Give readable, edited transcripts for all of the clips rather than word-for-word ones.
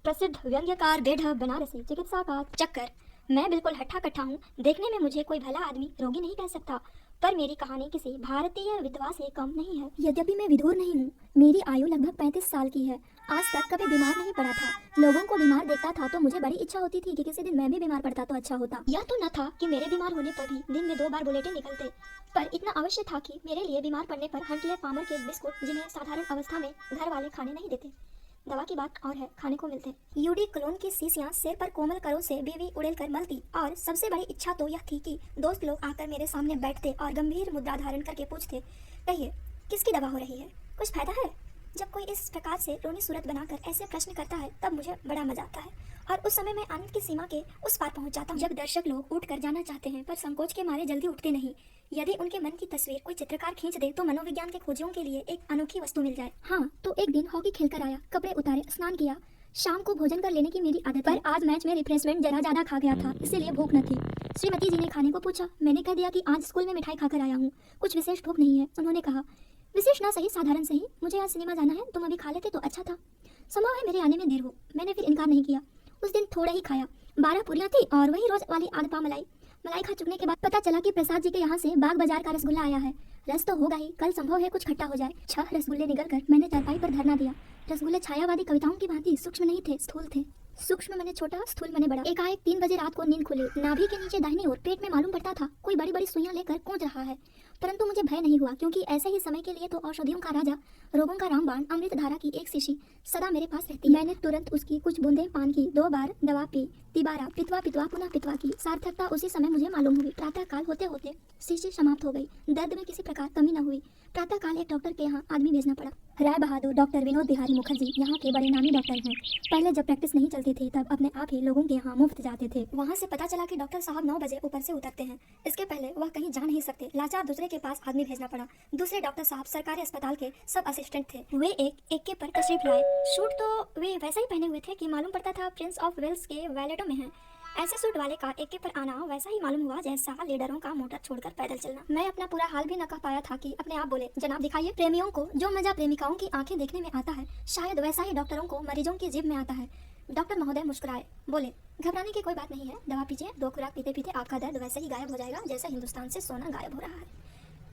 प्रसिद्ध व्यंग्यकार बेढब बनारसी चिकित्सा का चक्कर। मैं बिल्कुल हट्ठा कट्ठा हूँ। देखने में मुझे कोई भला आदमी रोगी नहीं कह सकता, पर मेरी कहानी किसी भारतीय विधवा से कम नहीं है। यद्यपि मैं विधुर नहीं हूँ, मेरी आयु लगभग 35 साल की है। आज तक कभी बीमार नहीं पड़ा था। लोगों को बीमार देखता था तो मुझे बड़ी इच्छा होती थी कि किसी दिन मैं भी बीमार पड़ता तो अच्छा होता। यह तो न था कि मेरे बीमार होने पर भी दिन में 2 बार बुलेटिन निकलते, पर इतना अवश्य था कि मेरे लिए बीमार पड़ने पर हंटले फार्मर के बिस्कुट, जिन्हें साधारण अवस्था में घर वाले खाने नहीं देते, दवा की बात और है, खाने को मिलते। यूडी क्लोन की शीशियां सिर पर कोमल करों से बीवी उड़ेल कर मलती, और सबसे बड़ी इच्छा तो यह थी कि दोस्त लोग आकर मेरे सामने बैठते और गंभीर मुद्रा धारण करके पूछते, कहिए किसकी दवा हो रही है, कुछ फायदा है। जब कोई इस प्रकार से रोनी सूरत बनाकर ऐसे प्रश्न करता है तब मुझे बड़ा मजा आता है, और उस समय मैं आनंद की सीमा के उस पार पहुंच जाता हूं। जब दर्शक लोग उठ कर जाना चाहते हैं पर संकोच के मारे जल्दी उठते नहीं, यदि उनके मन की तस्वीर कोई चित्रकार खींच दे तो मनोविज्ञान के खोजियों के लिए एक अनोखी वस्तु मिल जाए। हाँ, तो एक दिन हॉकी खेलकर आया, कपड़े उतारे, स्नान किया, शाम को भोजन कर लेने की मेरी आदत है, पर आज मैच में रिफ्रेशमेंट जरा ज्यादा खा गया था, इसीलिए भूख न थी। श्रीमती जी ने खाने को पूछा, मैंने कह दिया कि आज स्कूल में मिठाई खाकर आया हूँ, कुछ विशेष भूख नहीं है। उन्होंने कहा, विशेष ना सही, साधारण सही, मुझे आज सिनेमा जाना है, तुम अभी खा लेते तो अच्छा था। संभव है मेरे आने में देर हो। मैंने फिर इनकार नहीं किया। उस दिन थोड़ा ही खाया, 12 पूरियां थी और वही रोज वाली आध पाव मलाई। मलाई खा चुकने के बाद पता चला कि प्रसाद जी के यहाँ से बाग बाजार का रसगुल्ला आया है। रस तो होगा ही, कल संभव है कुछ खट्टा हो जाए। 6 रसगुल्ले निगल कर मैंने चारपाई पर धरना दिया। रसगुल्ले छायावादी कविताओं की भांति सूक्ष्म नहीं थे, स्थूल थे। सूक्ष्म मैंने छोटा, स्थूल मैंने बड़ा। एकाएक 3 बजे रात को नींद खुली। नाभि के नीचे दाहिनी ओर पेट में मालूम पड़ता था कोई बड़ी बड़ी सुइयां लेकर कूद रहा है, परंतु मुझे भय नहीं हुआ, क्योंकि ऐसे ही समय के लिए तो औषधियों का राजा, रोगों का रामबाण, अमृत धारा की एक शीशी सदा मेरे पास रहती है। मैंने तुरंत उसकी कुछ बूंदें पान की, 2 बार दवा पी, तिबारा पितवा पितवा पुनः पितवा की। सार्थकता उसी समय मुझे मालूम हुई। प्रातः काल होते होते शीशी समाप्त हो गई। दर्द में किसी प्रकार कमी न हुई। प्रातः काल एक डॉक्टर के यहाँ आदमी भेजना पड़ा। राय बहादुर डॉक्टर विनोद बिहारी मुखर्जी यहाँ के बड़े नामी डॉक्टर हैं। पहले जब प्रैक्टिस नहीं चलती थी तब अपने आप ही लोगों के यहाँ मुफ्त जाते थे। वहाँ से पता चला कि डॉक्टर साहब 9 बजे ऊपर से उतरते हैं। इसके पहले वह कहीं जा नहीं सकते। लाचार दूसरे के पास आदमी भेजना पड़ा। दूसरे डॉक्टर साहब सरकारी अस्पताल के सब असिस्टेंट थे। वे एक के पर तशरीफ लाए। सूट तो वे वैसा ही पहने हुए थे कि मालूम पड़ता था प्रिंस ऑफ वेल्स के वैलेटों में हैं। ऐसे सूट वाले का एक पर आना वैसा ही मालूम हुआ जैसा लीडरों का मोटर छोड़कर पैदल चलना। मैं अपना पूरा हाल भी न कह पाया था कि अपने आप बोले, जनाब दिखाइए। प्रेमियों को जो मजा प्रेमिकाओं की आंखें देखने में आता है, शायद वैसा ही डॉक्टरों को मरीजों की जीभ में आता है। डॉक्टर महोदय मुस्कुराए, बोले, घबराने की कोई बात नहीं है, दवा पीजिए, 2 खुराक पीते पीते आपका दर्द वैसे ही गायब हो जाएगा जैसा हिंदुस्तान से सोना गायब हो रहा है।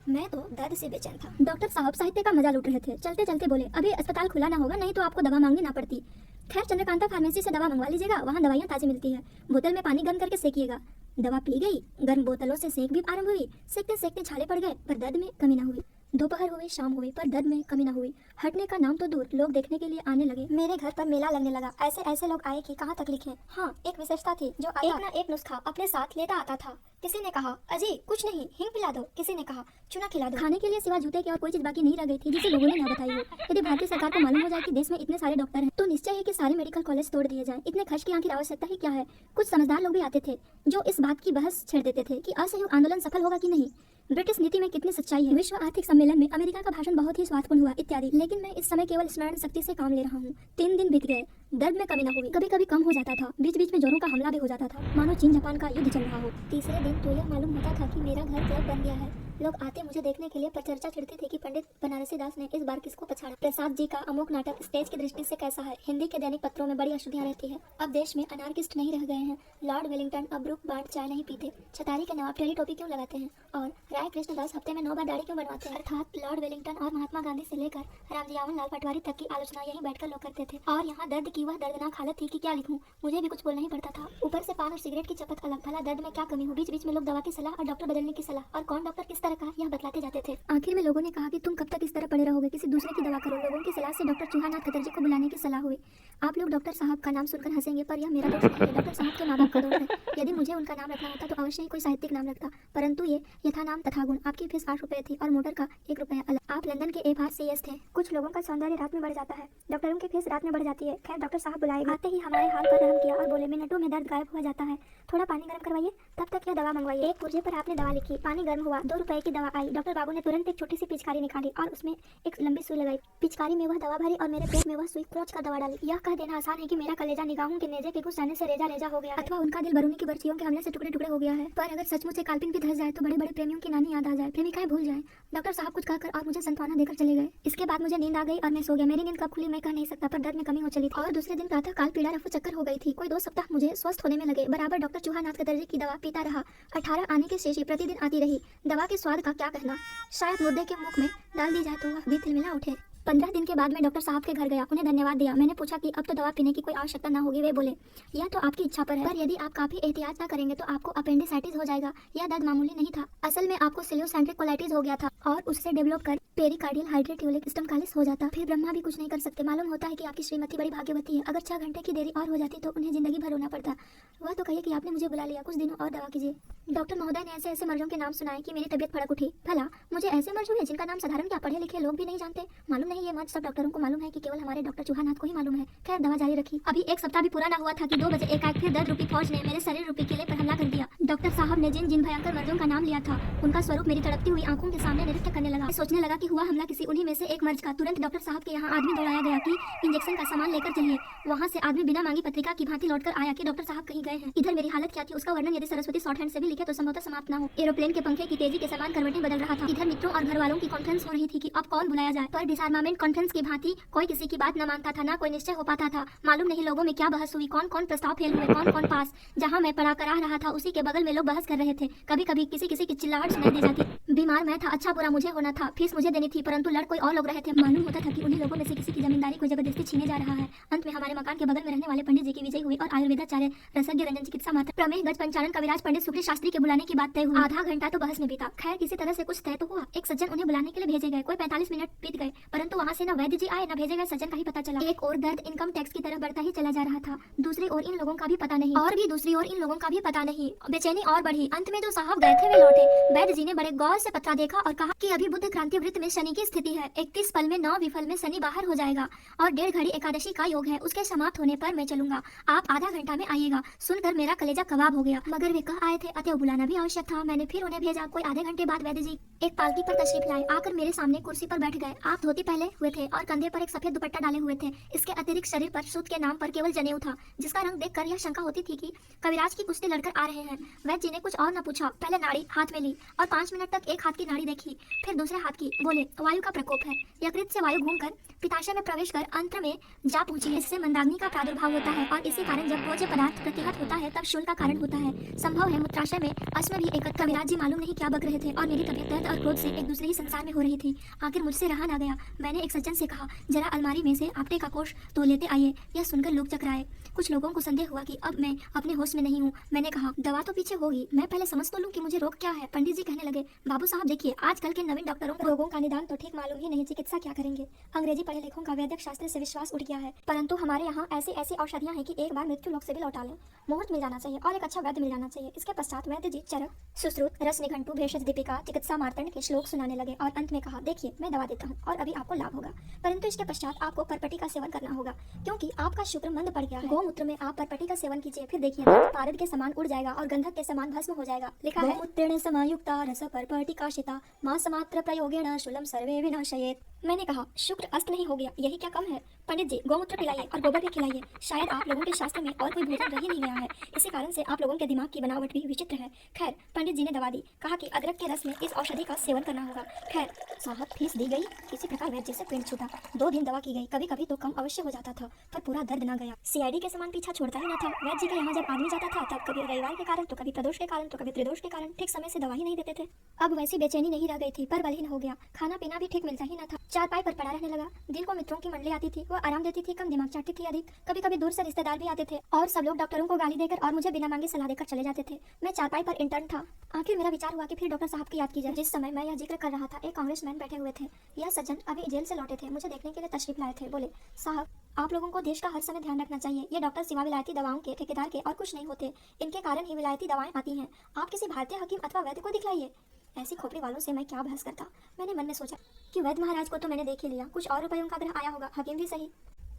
मैं तो दर्द से बेचैन था। डॉक्टर साहब साहित्य का मजा लूट रहे थे। चलते चलते बोले, अभी अस्पताल खुला ना होगा, नहीं तो आपको दवा मांगनी ना पड़ती। खैर, चंद्रकांता फार्मेसी से दवा मंगवा लीजिएगा, वहाँ दवाइयाँ ताज़ी मिलती है। बोतल में पानी गर्म करके सेकिएगा। दवा पी गई, गर्म बोतलों से सेक भी आरंभ हुई। सेकते सेकते छाले पड़ गए, पर दर्द में कमी ना हुई। दोपहर हुई, शाम हुई, पर दर्द में कमी ना हुई। हटने का नाम तो दूर, लोग देखने के लिए आने लगे। मेरे घर पर मेला लगने लगा। ऐसे ऐसे लोग आए कि कहाँ तक लिखें। हाँ, एक विशेषता थी, जो एक ना एक नुस्खा अपने साथ लेता आता था। किसी ने कहा, अजी कुछ नहीं, हिंग पिला दो। किसी ने कहा, चूना खिला दो। खाने के लिए सिवा जूते की और कोई चीज बाकी नहीं रह गई थी जिसे लोगों ने ना बताई हो। यदि भारतीय सरकार को मालूम हो जाए कि देश में इतने सारे डॉक्टर हैं, तो निश्चय है कि सारे मेडिकल कॉलेज तोड़ दिए जाएं। इतने खर्च की आखिर आवश्यकता ही क्या है। कुछ समझदार लोग भी आते थे जो इस बात की बहस छेड़ देते थे कि असहयोग आंदोलन सफल होगा कि नहीं, ब्रिटिश नीति में कितनी सच्चाई है, विश्व आर्थिक सम्मेलन में अमेरिका का भाषण बहुत ही स्वार्थपूर्ण हुआ, इत्यादि। लेकिन मैं इस समय केवल स्मरण शक्ति से काम ले रहा हूँ। 3 दिन बीत गए, दर्द में कमी न हुई। कभी कभी कम हो जाता था, बीच बीच में जोरों का हमला भी हो जाता था, मानो चीन जापान का युद्ध चल रहा हो। तीसरे दिन तो यह मालूम होता था कि मेरा घर क्लब बन गया है। लोग आते मुझे देखने के लिए, पर चर्चा छिड़ते थे कि पंडित बनारसी दास ने इस बार किसको पछाड़ा। प्रसाद जी का अमोक नाटक स्टेज की दृष्टि से कैसा है। हिंदी के दैनिक पत्रों में बड़ी अशुद्धियां रहती है। अब देश में अनार्किस्ट नहीं रह गए हैं। लॉर्ड वेलिंगटन अब ब्रूक बांट चाय नहीं पीते। छतारी के नवाब टेढ़ी टोपी क्यों लगाते हैं, और राय कृष्णदास हफ्ते में 9 बार दाढ़ी क्यों बनवाते हैं। अर्थात लॉर्ड वेलिंगटन और महात्मा गांधी से लेकर रामजियावन लाल पटवारी तक की आलोचना यहीं बैठकर लोग करते थे। और यहाँ दर्द की वह दर्दनाक हालत थी कि क्या लिखूं, मुझे भी कुछ बोलना ही पड़ता था। ऊपर से पान और सिगरेट की चपत अलग। भला दर्द में क्या कमी हो। बीच बीच में लोग दवा की सलाह और डॉक्टर बदलने की सलाह, और कौन डॉक्टर किस तरह का, यह बतलाते जाते थे। आखिर में लोगों ने कहा कि तुम कब तक इस तरह पड़े रहोगे, किसी दूसरे की दवा करो। लोगों की सलाह से डॉक्टर चूहानाथ खतरजी को बुलाने की सलाह हुई। आप लोग डॉक्टर साहब का नाम सुनकर हंसेंगे, पर यह मेरा दोष नहीं है, डॉक्टर साहब के माँ बाप का दोष है। यदि मुझे उनका नाम रखना होता तो अवश्य ही कोई साहित्यिक नाम रखता, परंतु ये यथा नाम तथा गुण। आपकी फीस 8 रुपए थी और मोटर का 1 रुपया अलग। आप लंदन के FRCS थे। कुछ लोगों का सौंदर्य रात में बढ़ जाता है, डॉक्टरों की फीस रात में बढ़ जाती है। खैर, डॉक्टर साहब बुलाए, आते ही हमारे हाल पर रहम किया और बोले, मिनटों में दर्द गायब हो जाता है, थोड़ा पानी गर्म करवाइए, तब तक यह दवा मंगवाइए। एक पुर्जे पर आपने दवा लिखी, पानी गर्म हुआ, 2 रुपए की दवा आई। डॉक्टर बाबू ने तुरंत एक छोटी सी पिचकारी निकाली और उसमें एक लंबी सुई लगाई। पिचकारी में वह दवा भरी और मेरे पेट में वह सुई क्रोच का दवा डाली। यह कह देना आसान है कि मेरा कलेजा निगाहों के नेजे के घुस जाने से रेजा रेजा हो गया, अथवा उनका दिल बरूनी की बर्चियों के हमले से टुकड़े टुकड़े हो गया है। पर अगर सचमुच एक काल्पनिक भी धस जाए तो बड़े बड़े प्रेमियों की नानी याद आ जाए, प्रेमिकाएं भूल जाए। डॉक्टर साहब कुछ कहकर और मुझे सांत्वना देकर चले गए। इसके बाद मुझे नींद आ गई और मैं सो गया। मेरी नींद कब खुली मैं कह नहीं सकता, पर दर्द में कमी हो चली थी और दूसरे दिन प्रातः काल पीड़ा रफू चक्कर हो गई थी। कोई 2 सप्ताह मुझे स्वस्थ होने में लगे। बराबर डॉक्टर चूहानाथ के दर्जे की दवा पीता रहा। 18 आने की शेषी प्रतिदिन आती रही। दवा के स्वाद का क्या कहना, शायद मुर्दे के मुख में डाल दी जाए तो वह भी तिलमिला उठे। 15 दिन के बाद मैं डॉक्टर साहब के घर गया, उन्हें धन्यवाद दिया। मैंने पूछा कि अब तो दवा पीने की कोई आवश्यकता न होगी। वे बोले, यह तो आपकी इच्छा पर है, पर यदि आप काफी एहतियात न करेंगे तो आपको अपेंडिसाइटिस हो जाएगा। यह दर्द मामूली नहीं था, असल में आपको सिलियोसेंट्रिक कोलाइटिस हो गया था और उससे डेवलप कर पेरिकार्डियल हाइड्रेट्यूलिक स्टमकालिस हो जाता। फिर ब्रह्मा भी कुछ नहीं कर सकते। मालूम होता है कि आपकी श्रीमती बड़ी भाग्यवती है। अगर 6 घंटे की देरी और हो जाती तो उन्हें जिंदगी भर रोना पड़ता। वह तो कहिए कि आपने मुझे बुला लिया, कुछ दिनों और दवा कीजिए। डॉक्टर महोदय ने ऐसे ऐसे मर्जों के नाम सुनाए कि मेरी तबीयत फड़क उठी। भला मुझे ऐसे मर्ज हुए जिनका नाम साधारण क्या पढ़े लिखे लोग भी नहीं जानते। मालूम नहीं ये मर्ज सब डॉक्टरों को मालूम है कि केवल हमारे डॉक्टर चूहानाथ को ही मालूम है। खैर दवा जारी रखी। अभी 1 सप्ताह भी पूरा ना हुआ था कि 2 बजे एकाएक फिर दर्द रूपी फौज ने मेरे शरीर रूपी किले पर हमला कर दिया। डॉक्टर साहब ने जिन जिन भयंकर मर्जों का नाम लिया था उनका स्वरूप मेरी तड़पती हुई आंखों के सामने नृत्य करने लगा। सोचने लगा कि हुआ हमला किसी उन्हीं में से एक मर्ज का। तुरंत डॉक्टर साहब के यहाँ आदमी दौड़ाया गया कि इंजेक्शन का सामान लेकर चलिए। वहाँ से आदमी बिना मांगी पत्रिका की भांति लौटकर आया कि डॉक्टर साहब कहीं गए हैं। इधर मेरी हालत क्या थी उसका वर्णन यदि सरस्वती शॉर्ट हैंड से भी लिखे तो संभवतः समाप्त न हो। एरोप्लेन के पंखे की तेजी के समान करवटें बदल रहा था। इधर मित्रों और घर वालों की कॉन्फ्रेंस हो रही थी कि अब कौन बुलाया जाए, पर डिसआर्मामेंट कॉन्फ्रेंस की भांति कोई किसी की बात न मानता था, ना कोई निश्चय हो पाता था। मालूम नहीं लोगों में क्या बहस हुई, कौन कौन प्रस्ताव फेल हुए, कौन कौन पास। जहाँ मैं पढ़ा कराह रहा था उसी के बगल में लोग बहस कर रहे थे। कभी कभी किसी किसी की चिल्लाहट सुनाई दी जाती। बीमार मैं था, अच्छा बुरा मुझे होना था, फीस मुझे देनी थी, परंतु लड़ कोई और लोग रहे थे। मालूम होता था कि उन्हीं लोगों में से किसी की जमींदारी कोई जबरदस्ती छीने जा रहा है। अंत में हमारे मकान के बगल में रहने वाले पंडित जी की विजय हुई और आयुर्वेदाचार्य रसज्ञ रंजन चिकित्सा मात्र प्रमेह गज पंचानन कविराज पंडित शुक्ल शास्त्री के बुलाने की बात तय हुई। आधा घंटा तो बहस में बीता। खैर किसी तरह से कुछ तय तो हुआ। एक सज्जन उन्हें बुलाने के लिए भेजे गए। कोई 45 मिनट बीत गए, परंतु वहाँ से न वैद्य जी आए न भेजे गए सज्जन का ही पता चला। एक और दर्द इनकम टैक्स की तरफ बढ़ता ही चला जा रहा था, दूसरी ओर इन लोगों का भी पता नहीं, और भी दूसरी ओर इन लोगों का भी पता नहीं। बेचैनी और बढ़ी। अंत में जो साहब गए थे वे लौटे। वैद्य जी ने बड़े गौर से पत्रा देखा और कहा कि अभी बुध क्रांति वृत्त में शनि की स्थिति है। 31 फल में 9 विफल में शनि बाहर हो जाएगा और 1.5 घड़ी एकादशी का योग है। उसके समाप्त होने पर मैं चलूंगा, आप आधा घंटा में आइएगा। सुनकर मेरा कलेजा कबाब हो गया, मगर वे कह आए थे अतः बुलाना भी आवश्यक था। मैंने फिर उन्हें भेजा। कोई आधे घंटे बाद वैद्य जी एक पालकी पर तशरीफ लाए। आकर मेरे सामने कुर्सी पर बैठ गए। आप धोती पहले हुए थे और कंधे पर एक सफेद दुपट्टा डाले हुए थे। इसके अतिरिक्त शरीर पर सूत के नाम पर केवल जनेऊ था, जिसका रंग देखकर यह शंका होती थी कि कविराज की कुश्ती लड़कर आ रहे हैं। वैद्य जी ने कुछ और न पूछा, पहले नाड़ी हाथ में ली और 5 मिनट तक एक हाथ की नाड़ी देखी, फिर दूसरे हाथ की। बोले, वायु का प्रकोप है। यकृत से वायु घूमकर पित्ताशय में प्रवेश कर अंत्र में जा पहुंची है। इससे मंदाग्नि का प्रादुर्भाव होता है और इसी कारण जब भोज्य पदार्थ प्रतिहत होता है तब शूल का कारण होता है। संभव है मूत्राशय में अश्म भी एकत्र। कविराज जी मालूम नहीं क्या बक रहे थे और मेरी तबीयत दर्द और क्रोध से एक दूसरे ही संसार में हो रही थी। आखिर मुझसे रहा ना गया। मैंने एक सज्जन से कहा, जरा अलमारी में से आपटे का कोष तो लेते आइए। यह सुनकर लोग चकराए। कुछ लोगों को संदेह हुआ कि अब मैं अपने होश में नहीं हूँ। मैंने कहा, दवा तो पीछे होगी, मैं पहले समझ तो लूं कि मुझे रोग क्या है। पंडित जी कहने लगे, बाबू साहब देखिए, आजकल के नवीन डॉक्टरों को रोगों का निदान तो ठीक मालूम ही नहीं, चिकित्सा क्या करेंगे। अंग्रेजी पढ़े लिखों का वैद्यक शास्त्र से विश्वास उठ गया है, परंतु हमारे यहाँ ऐसी ऐसी औषधियाँ हैं कि एक बार मृत्यु लोक से भी लौटा लें। मुहूर्त मिल जाना चाहिए और एक अच्छा वैद्य मिल जाना चाहिए। इसके पश्चात वैद्य जी चरक, सुश्रुत, रस निघंटु, भेषज दीपिका, चिकित्सा मार्तंड के श्लोक सुनाने लगे और अंत में कहा, देखिए मैं दवा देता हूँ और अभी आपको लाभ होगा, परंतु इसके पश्चात आपको परपटी का सेवन करना होगा, क्योंकि आपका शुक्र मंद पड़ गया है। गौमूत्र में आप परपटी का सेवन कीजिए, फिर देखिए पारद के समान उड़ जाएगा और गंधक के समान भस्म हो जाएगा। लिखा है, गौमूत्रेण समायुक्ता रस परपटिकाशिता मासमात्र प्रयोगेण शूलम सर्वे विनाशयेत्। मैंने कहा, शुक्र अस्त नहीं हो गया, यही क्या कम है। पंडित जी गौमूत्र पिलाइए और गोबर भी खिलाइए। शायद आप लोगों के शास्त्र में और कोई भोजन रह ही नहीं गया है, इसी कारण से आप लोगों के दिमाग की बनावट भी विचित्र है। खैर पंडित जी ने दवा दी, कहा कि अदरक के रस में इस औषधि का सेवन करना होगा। खैर साहब फीस दी गई, किसी प्रकार वैद्य से पेट छूटा। 2 दिन दवा की गई, कभी कभी तो कम अवश्य हो जाता था, पर पूरा दर्द ना गया। सीआईडी के समान पीछा छोड़ता ही न था। वैद्य जी के यहाँ जब आदमी जाता था तब कभी रविवार के कारण, तो कभी प्रदोष के कारण, तो कभी त्रिदोष के कारण ठीक समय से दवा ही नहीं देते थे। अब वैसी बेचैनी नहीं रह गई थी, पर बलहीन हो गया। खाना पीना भी ठीक मिलता ही न था। चारपाई पर पड़ा रहने लगा। दिन को मित्रों की मंडली आती थी, वो आराम देती थी, कम दिमाग चाटती थी अधिक। कभी कभी दूर से रिश्तेदार भी आते थे और सब लोग डॉक्टरों को गाली देकर और मुझे बिना मांगे सलाह देकर चले जाते थे। मैं चारपाई पर इंटर्न था। आखिर मेरा विचार हुआ कि फिर डॉक्टर साहब की याद की जाए। जिस समय मैं यह जिक्र कर रहा था, एक कांग्रेसमैन बैठे हुए थे। यह सज्जन अभी जेल से लौटे थे, मुझे देखने के लिए तशरीफ लाए थे। बोले, साहब आप लोगों को देश का हर समय ध्यान रखना चाहिए। ये डॉक्टर सिवा विलायती दवाओं के ठेकेदार के और कुछ नहीं होते, इनके कारण ही विलायती दवाएं आती हैं। आप किसी भारतीय हकीम अथवा वैद्य को दिखलाइए। ऐसी खोपड़ी वालों से मैं क्या बहस करता। मैंने मन में सोचा कि वैद्य महाराज को तो मैंने देख ही लिया, कुछ और रुपयों का ग्रह आया होगा, हकीम भी सही।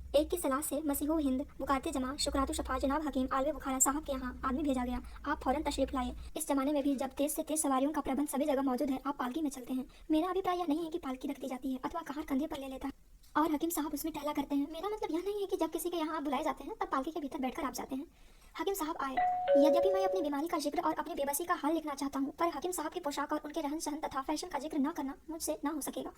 एक की सलाह से मसीहो हिंद मुकाते जमा शुक्रातु शफा जनाब हकीम आलवे बुखारा साहब के यहाँ आदमी भेजा गया। आप फौरन तशरीफ लाए। इस जमाने में भी जब तेज से तेज सवारियों का प्रबंध सभी जगह मौजूद है, आप पालकी में चलते हैं। मेरा अभिप्राय यह नहीं है कि पालकी रख दी जाती है अथवा कहार कंधे पर ले लेता है और हकीम साहब उसमें टहला करते हैं। मेरा मतलब यह नहीं है कि जब किसी के यहाँ आप बुलाए जाते हैं तब पालकी के भीतर बैठकर आप जाते हैं। हकीम साहब आए। यद्यपि मैं अपनी बीमारी का जिक्र और अपनी बेबसी का हाल लिखना चाहता हूँ, पर हकीम साहब की पोशाक और उनके रहन सहन तथा फैशन का जिक्र न करना मुझसे न हो सकेगा।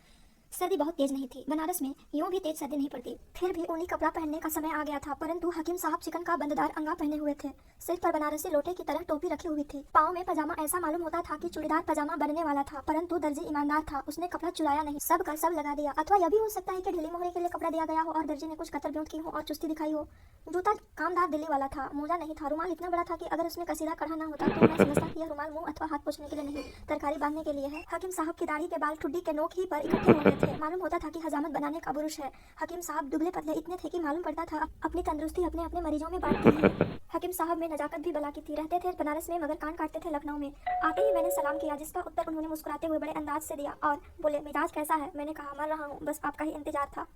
सर्दी बहुत तेज नहीं थी। बनारस में यूं भी तेज सर्दी नहीं पड़ती, फिर भी ऊनी कपड़ा पहनने का समय आ गया था। परंतु हकीम साहब चिकन का बंददार अंगा पहने हुए थे। सिर पर बनारसी लोटे की तरह टोपी रखी हुई थी। पाँव में पजामा ऐसा मालूम होता था कि चूड़ीदार पजामा बनने वाला था, परंतु दर्जी ईमानदार था, उसने कपड़ा चुराया नहीं, सब का सब लगा दिया। अथवा यह भी हो सकता है कि ढीली मोहरे के लिए कपड़ा दिया गया हो और दर्जी ने कुछ कतर ब्यूट की हो और चुस्ती दिखाई हो। जूता कामदार दिल्ली वाला था, मोजा नहीं था। रुमाल इतना बड़ा था कि अगर उसमें कसीदा कढ़ा ना होता तो मैं समझता कि यह रुमाल मुंह अथवा हाथ पोंछने के लिए नहीं, तरकारी बांधने के लिए है। हकीम साहब की दाढ़ी के बाल ठुड्डी के नोक ही पर इकट्ठे हो गए थे। मालूम होता था कि हजामत बनाने का बुरुश है। हकीम साहब दुबले पतले इतने थे कि मालूम पड़ता था अपनी तंदुरुस्ती अपने अपने मरीजों में बांटती है। हकीम साहब में नजाकत भी बला की थी। रहते थे बनारस में मगर कान काटते थे लखनऊ में। आते ही मैंने सलाम किया, जिसका उत्तर उन्होंने मुस्कुराते हुए बड़े अंदाज से दिया और बोले, मिजाज कैसा है? मैंने कहा, मर रहा हूँ, बस आपका ही इंतजार था,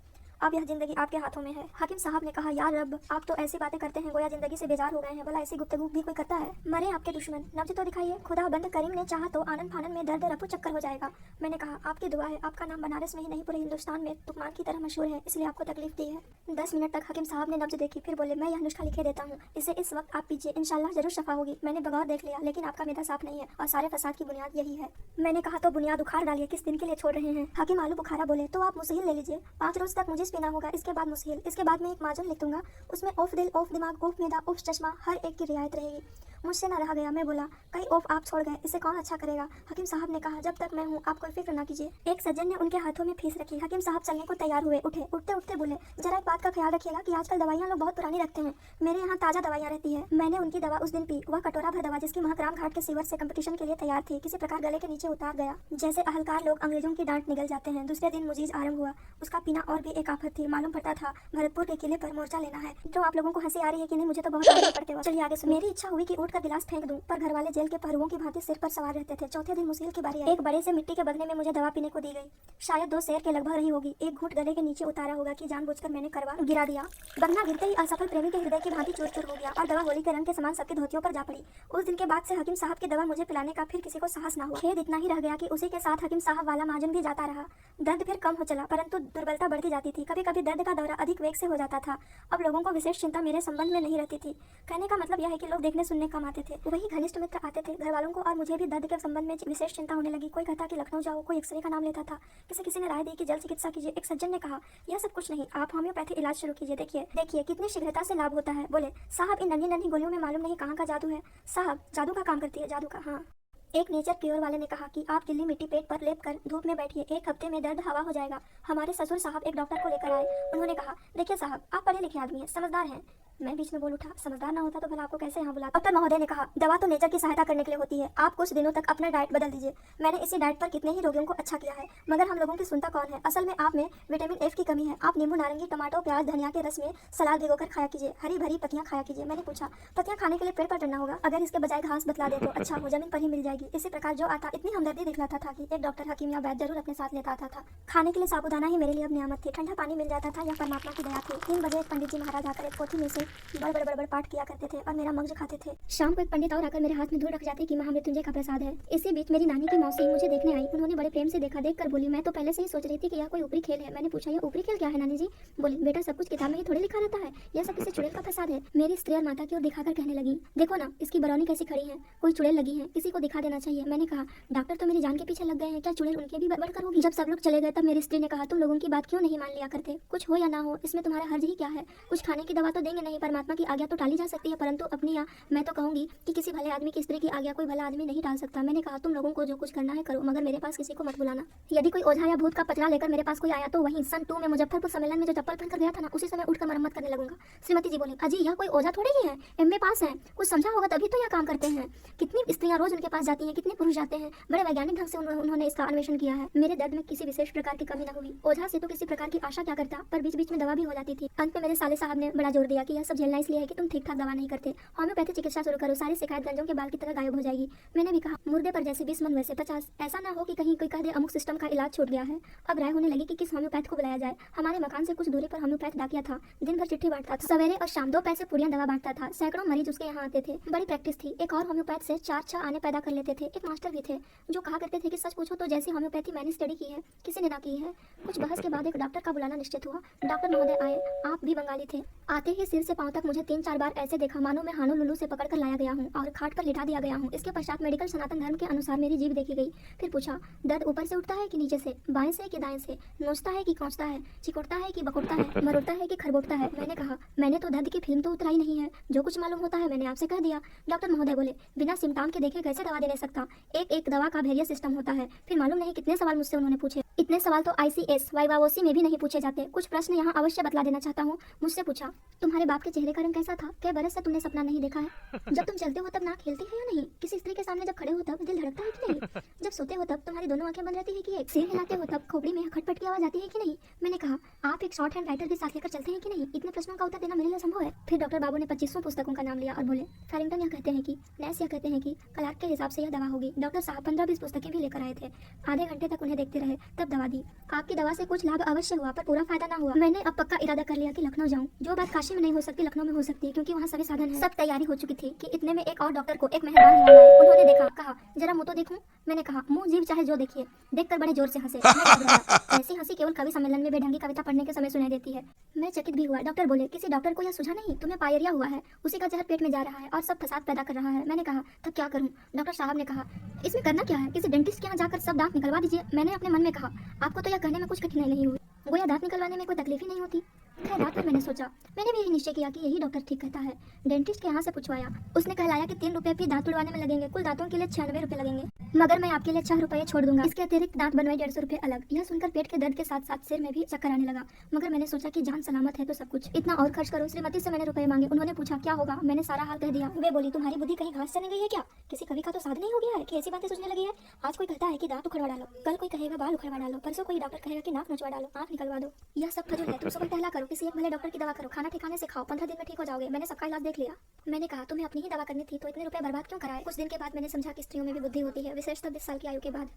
अब यह जिंदगी आपके हाथों में है। हकीम साहब ने कहा, यार रब, आप तो ऐसी बातें करते हैं गोया जिंदगी से बेजार हो गए हैं। भला ऐसी गुफ्तगू भी कोई करता है? मरे आपके दुश्मन, नब्ज तो दिखाइए। खुदा बंद करीम ने चाहा तो आनंद फानन में दर्द रफू चक्कर हो जाएगा। मैंने कहा, आपकी दुआ है, आपका नाम बनारस में ही नहीं पूरे हिंदुस्तान में तुकमान की तरह मशहूर है, इसलिए आपको तकलीफ दी है। 10 मिनट तक हकीम साहब ने नब्ज देखी, फिर बोले, मैं यह नुस्खा लिखे देता हूँ, इसे इस वक्त आप पीजिए, इंशाल्लाह जरूर शफा होगी। मैंने बगौर देख लिया, लेकिन आपका मैदा साफ नहीं है और सारे फसाद की बुनियाद यही है। मैंने कहा, तो बुनियाद उखाड़ डालिए, किस दिन के लिए छोड़ रहे हैं? हकीम आलू बुखारा बोले, तो आप मुसहिल ले लीजिए, 5 रोज तक मुझे पीना होगा, इसके बाद मुसहिल, इसके बाद मैं एक माजून लिख दूंगा, उसमें ओफ दिल, ओफ दिमाग, ओफ मैदा, ओफ चश्मा, हर एक की रियायत रहेगी। मुझसे न रहा गया। मैं बोला, कई ओफ आप छोड़ गए, इसे कौन अच्छा करेगा? हकीम साहब ने कहा, जब तक मैं हूँ आप कोई फिक्र ना कीजिए। एक सज्जन ने उनके हाथों में फीस रखी। हकीम साहब चलने को तैयार हुए, उठे। उठते उठते बोले, जरा एक बात का ख्याल रखिएगा कि आजकल दवाइयाँ लोग बहुत पुरानी रखते हैं, मेरे यहाँ ताज़ा दवाइयाँ रहती है। मैंने उनकी दवा उस दिन पी, वह कटोरा भर दवा जिसकी महक राम घाट के सीवर से कंपटीशन के लिए तैयार थी, किसी प्रकार गले के नीचे उतार गया। जैसे अहलकार लोग अंग्रेजों की डांट निगल जाते हैं। दूसरे दिन मुजीज आरंभ हुआ। उसका पीना और भी एक आफत थी। मालूम पड़ता था भरतपुर के किले पर मोर्चा लेना है। तो आप लोगों को हंसी आ रही है कि नहीं? मुझे तो बहुत आगे पड़ते हुए। चलिए आगे सुनिए। मेरी इच्छा हुई कि उठकर गिलास फेंक दूं, पर घर वाले जेल के पहरुओं की भांति सिर पर सवार रहते थे। चौथे दिन मुसील की बारी आई। एक बड़े से मिट्टी के बदले में मुझे दवा पीने को दी गई। शायद 2 सेर के लगभग रही होगी। एक घूंट गले के नीचे उतारा होगा कि जानबूझकर मैंने करवा गिरा दिया। बगना गिरते ही असफल प्रेमी के हृदय की भांति चूर चूर हो गया और दवा होली के रंग के समान सबके धोतियों पर जा पड़ी। उस दिन के बाद से हकीम साहब की दवा मुझे पिलाने का फिर किसी को साहस ना हुआ। खेद इतना ही रह गया कि उसी के साथ हकीम साहब वाला माजन भी जाता रहा। दर्द फिर कम हो चला, परंतु दुर्बलता बढ़ती जाती थी। कभी कभी दर्द का दौरा अधिक वेग से हो जाता था। अब लोगों को विशेष चिंता मेरे संबंध में नहीं रहती थी। कहने का मतलब यह है कि लोग देखने सुनने कम आते थे, वही घनिष्ठ मित्र आते थे। घर वालों को और मुझे भी दर्द के संबंध में विशेष चिंता होने लगी। कोई कहता कि लखनऊ जाओ, कोई एक्सरे का नाम लेता था, किसी ने राय दी कि जल चिकित्सा कीजिए। एक सज्जन ने कहा, यह सब कुछ नहीं, आप होम्योपैथी इलाज शुरू कीजिए, देखिए कितनी शीघ्रता से लाभ होता है। बोले, साहब इन नन्ही नन्ही गोलियों में मालूम नहीं कहाँ का जादू है। साहब जादू का काम करती है, जादू का। हाँ। एक नेचर क्योर वाले ने कहा कि आप गिल्ली मिट्टी पेट पर लेप कर धूप में बैठिए, 1 हफ्ते में दर्द हवा हो जाएगा। हमारे ससुर साहब एक डॉक्टर को लेकर आए। उन्होंने कहा, देखिए साहब, आप पढ़े लिखे आदमी हैं, समझदार हैं। मैं बीच में बोल उठा, समझदार ना होता तो भला आपको कैसे यहाँ बुला? डॉक्टर महोदय ने कहा, दवा तो नेचर की सहायता करने के लिए होती है, आप कुछ दिनों तक अपना डाइट बदल दीजिए। मैंने इसी डाइट पर कितने ही रोगियों को अच्छा किया है, मगर हम लोगों की सुनता कौन है? असल में आप में विटामिन F की कमी है। आप नींबू, नारंगी, टमाटो, प्याज, धनिया के रस में सलाद भिगोकर खाया कीजिए। हरी भरी पत्तियां खाया कीजिए। मैंने पूछा, पत्तियां खाने के लिए पेड़ पर चढ़ना होगा? अगर इसके बजाय घास बतला दे तो अच्छा हो, जमीन पर ही मिल जाएगी। इसी प्रकार जो आता इतनी हमदर्दी दिखलाता था कि एक डॉक्टर, हकीम या वैद्य जरूर अपने साथ लेता आता था। खाने के लिए साबूदाना ही मेरे लिए अब नियामत थी। ठंडा पानी मिल जाता था, यह परमात्मा की दया थी। 3 बजे पंडित जी महाराज आकर एक पोथी में से बड़ पाठ किया करते थे और मेरा मगज खाते थे। शाम को एक पंडित और आकर मेरे हाथ में धूल रख जाते कि महामृत्युंजय का प्रसाद है। इसी बीच मेरी नानी की मौसी मुझे देखने आई। उन्होंने बड़े प्रेम से देखा, देखकर बोली, मैं तो पहले से ही सोच रही थी कि यह कोई ऊपरी खेल है। मैंने पूछा, यह ऊपरी खेल क्या है नानी जी? बोली, बेटा सब कुछ किताब में ही थोड़ी लिखा रहता है, यह सब किसी चुड़ैल का प्रसाद है। मेरी स्त्री और माता की ओर दिखाकर कहने लगी, देखो ना इसकी बरौनी कैसी खड़ी है, कोई चुड़ैल लगी है, किसी को दिखा देना चाहिए। मैंने कहा, डॉक्टर तो मेरी जान के पीछे लग गए हैं, क्या चुड़ैल उनके भी बढ़कर होगी? जब सब लोग चले गए तब मेरी स्त्री ने कहा, तुम लोगों की बात क्यों नहीं मान लिया करते? कुछ हो या ना हो इसमें तुम्हारा हर्ज ही क्या है? कुछ खाने की दवा तो देंगे नहीं, परमात्मा की आज्ञा तो टाली जा सकती है, परंतु अपनी या मैं तो कहूंगी कि किसी भले आदमी की स्त्री की आज्ञा कोई भला आदमी नहीं टाल सकता। मैंने कहा, तुम लोगों को जो कुछ करना है करो, मगर मेरे पास किसी को मत बुलाना। यदि कोई ओझा या भूत का पचड़ा लेकर मेरे पास कोई आया तो वहीं सन 2 में मुजफ्फरपुर सम्मेलन में जो चप्पल पहनकर गया था ना, उसी समय उठकर मरम्मत करने लगूंगा। श्रीमती जी बोली, अजी यह कोई ओझा थोड़ी ही है, MA पास है, कुछ समझा होगा तभी तो यह काम करते हैं। कितनी स्त्रियां रोज उनके पास जाती जाती हैं, कितने पुरुष जाते हैं। बड़े वैज्ञानिक ढंग से उन्होंने इसका अन्वेषण किया है। मेरे दर्द में किसी विशेष प्रकार की कमी न हुई। ओझा से तो किसी प्रकार की आशा क्या करता, पर बीच बीच में दवा भी हो जाती थी। अंत में मेरे साले साहब ने बड़ा जोर दिया कि यह सब झेलना इसलिए है कि तुम ठीक ठाक दवा नहीं करते, होम्योपैथी चिकित्सा शुरू करो, सारी शिकायत गंजों के बाल की तरह गायब हो जाएगी। मैंने भी कहा, मुर्दे पर जैसे 20 मन वैसे 50। ऐसा ना हो कि कहीं कोई कह दे अमुक सिस्टम का इलाज छूट गया है। अब राय होने लगी कि किस होम्योपैथ को बुलाया जाए। हमारे मकान से कुछ दूरी पर होम्योपैथ डाकिया था। दिन भर चिट्ठी बांटता था, सवेरे और शाम 2 पैसे पुड़िया दवा बांटता था। सैकड़ों मरीज उसके यहाँ आते थे। बड़ी प्रैक्टिस थी। एक और होम्योपैथ से 4-6 आने पैदा कर लेते थे। एक मास्टर भी थे जो कहा करते थे कि सच पूछो तो जैसी होम्योपैथी मैंने स्टडी की है किसी ने ना की है। कुछ बहस के बाद एक डॉक्टर का बुलाना निश्चित हुआ। डॉक्टर महोदय आए। आप भी बंगाली थे। आते ही सिर से पांव तक मुझे 3-4 बार ऐसे देखा मानो मैं हानो लुलू से पकड़ कर लाया गया हूँ और खाट पर लिटा दिया गया हूँ। इसके पश्चात मेडिकल सनातन धर्म के अनुसार मेरी जीभ देखी गई। फिर पूछा, दर्द ऊपर से उठता है कि नीचे से, बाएं से कि दाएं से, नोचता है कि खौंचता है, चिकोड़ता है कि बकोड़ता है, मरोड़ता है कि खरबोटता है। मैंने कहा, मैंने तो दर्द की फिल्म तो उतराई नहीं है, जो कुछ मालूम होता है मैंने आपसे कह दिया। डॉक्टर महोदय बोले, बिना सिम्टम के देखे कैसे दवा दे नहीं सकता, एक एक दवा का वेरियस सिस्टम होता है। फिर मालूम नहीं कितने सवाल मुझसे उन्होंने पूछे। इतने सवाल तो ICS वाइवाओसी में भी नहीं पूछे जाते। कुछ प्रश्न यहाँ अवश्य बतला देना चाहता हूँ। मुझसे पूछा, तुम्हारे बाप के चेहरे का रंग कैसा था, कई बरस से तुमने सपना नहीं देखा है, जब तुम चलते हो तब नाक हिलती है या नहीं, किसी स्त्री के सामने जब खड़े हो तब दिल धड़कता है कि नहीं, जब सोते हो तब तुम्हारी दोनों आंखें बंद रहती है कि एक, सिर हिलाते हो तब खोपड़ी में खटपट की आवाज आती है कि नहीं। मैंने कहा, आप एक शॉर्ट हैंड राइटर भी साथ लेकर चलते हैं कि नहीं। इतने प्रश्नों का उत्तर देना मेरे लिए संभव है। फिर डॉक्टर बाबू ने 25 पुस्तकों का नाम लिया और बोले, फैरिंगटन यह कहते हैं कि, नैस यह कहते हैं कि, क्लार्क के हिसाब से यह दवा होगी। डॉक्टर साहब 15-20 पुस्तकें भी लेकर आए थे। आधे घंटे तक उन्हें देखते रहे, तब दवा दी। आपकी दवा से कुछ लाभ अवश्य हुआ पर पूरा फायदा ना हुआ। मैंने अब पक्का इरादा कर लिया कि लखनऊ जाऊं। जो बात काशी में नहीं हो सकती लखनऊ में हो सकती है, क्योंकि वहाँ सभी साधन है। सब तैयारी हो चुकी थी कि इतने में एक और डॉक्टर को एक मेहरबान युवा आए। उन्होंने देखा, कहा, जरा मुंह तो देखूं। मैंने कहा, मुंह जीभ चाहे जो देखिए। देखकर बड़े जोर से हंसे। मैं घबराया। ऐसी हंसी केवल कवि सम्मेलन में बेढंगी कविता पढ़ने के समय सुनाई देती है। मैं चकित भी हुआ। डॉक्टर बोले, किसी डॉक्टर को यह सूझा नहीं, तुम्हें पायरिया हुआ है, उसी का जहर पेट में जा रहा है और सब फसाद पैदा कर रहा है। मैंने कहा, तब क्या करूं? डॉक्टर साहब ने कहा, इसमें करना क्या है, किसी डेंटिस्ट के यहाँ जाकर सब दांत निकलवा दीजिए। मैंने अपने मन में कहा, आपको तो यह कहने में कुछ कठिनाई नहीं हुई, गोया दांत निकलवाने में कोई तकलीफ ही नहीं होती। खैर रात में मैंने सोचा, मैंने भी यही निश्चय किया कि यही डॉक्टर ठीक कहता है। डेंटिस्ट के यहाँ से पूछवाया। उसने कहलाया कि 3 रुपए भी दांत उड़वाने में लगेंगे, कुल दांतों के लिए 96 रुपए लगेंगे, मगर मैं आपके लिए 6 रुपए छोड़ दूंगा। इसके अतिरिक्त दांत बनवाई 150 रुपए अलग। यह सुनकर पेट के दर्द के साथ साथ सिर में भी चक्कर आने लगा, मगर मैंने सोचा कि जान सलामत है तो सब कुछ, इतना और खर्च करो। श्रीमती से मैंने रुपए मांगे। उन्होंने पूछा, क्या होगा? मैंने सारा हाल कह दिया। वे बोली, तुम्हारी बुद्धि कहीं घास चली गई है क्या? किसी कवि का तो साध नहीं हो गया है कि ऐसी बातें सोचने लगी है। आज कोई कहता है कि दांत उखड़वा डालो, कल कोई कहेगा बाल उखड़वा डालो, परसों कोई डॉक्टर कहेगा कि नाक नचवा डालो, आंख निकलवा दो। यह सब फजूल है। तुम सुबह टहला करो, किसी एक भले डॉक्टर की दवा करो, खाना ठिकाने से खाओ, 15 दिन में ठीक हो जाओगे। मैंने सबका इलाज देख लिया। मैंने कहा, तुम्हें अपनी ही दवा करनी थी तो इतने रुपए बर्बाद क्यों कराए? कुछ दिन के बाद मैंने समझा कि स्त्रियों में भी बुद्धि होती है, विशेषतः 20 साल की आयु के बाद।